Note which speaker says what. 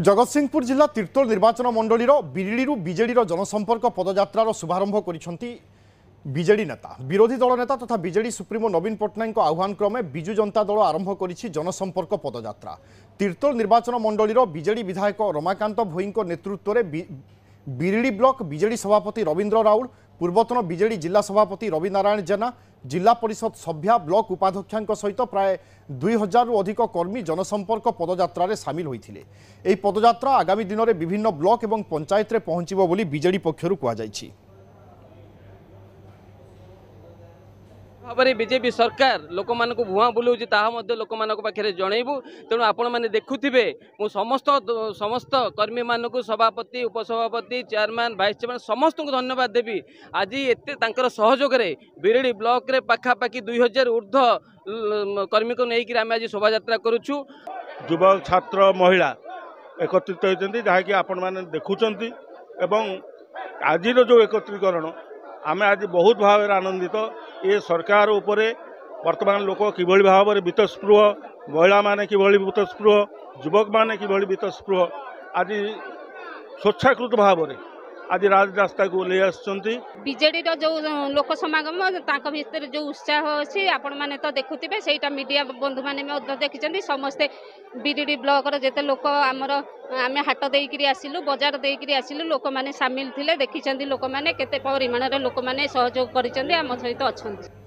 Speaker 1: जगतसिंहपुर जिला तीर्तोल निर्वाचन मंडलीर बिरिड़ू बीजेडी जनसंपर्क पदयात्रार शुभारंभ करिसेंती बीजेडी नेता विरोधी दल नेता तथा बीजेडी सुप्रीमो नवीन पट्टनायक आह्वान क्रमे बिजु जनता दल आरंभ करिछि जनसंपर्क पदयात्रा। तीर्तोल निर्वाचन मंडलीर बीजेडी विधायक रमाकांत भोई नेतृत्व में बिरिड़ी ब्लॉक बीजेडी सभापति रवींद्र राउल, पूर्वतन बीजेडी जिला सभापति रवि नारायण जेना, जिला परिषद सभ्या ब्लॉक उपाध्यक्ष सहित प्राय 2000 रु अधिक कर्मी जनसंपर्क पदयात्रा सामिल होते। यह पदयात्रा आगामी दिन में विभिन्न ब्लॉक और पंचायत में पहुंचब बोली बीजेडी पक्षर कहुई।
Speaker 2: भाव बीजेपी सरकार लोक मान भुआ बुलाऊँ लोक मान पाखे जनइबू। तेणु आपण मैंने देखुवे मु समस्त कर्मी मानक सभापति उपसभापति चेयरमैन भाइस चेयरमैन समस्त को धन्यवाद देवी। आज एत सहयोग बिरेडी ब्लॉक रे पाखापाखि 2000 ऊर्ध्व कर्मी को लेकिन आम आज शोभा यात्रा करुचु।
Speaker 3: युवक छात्र महिला एकत्रित होती जहाँकि आपण मैंने देखुंट एवं आज जो एकत्रीकरण आमे आज बहुत भाव आनंदित। ये सरकार उपरे वर्तमान लोक किभली भाव में बीतस्पृह, महिला माने किभली बीतस्पृह, युवक माने किभली बीतस्पृह आज स्वेच्छाकृत भाव में आज राजरास्ता को ले आसुंती।
Speaker 4: बीजेडी जो लोक समागम भितर जो उत्साह अच्छी आपण मैंने तो देखुवे से मीडिया बंधु मैंने देखी समस्ते बिरिड़ी ब्लॉक जिते लोक आमर आम हाट देकरी आसिलु बजार देकरी आसिलु लोक मैंने सामिल थे देखी लोक मैंने केते परिमाण लोक मैंने सहयोग कर सहित अच्छा।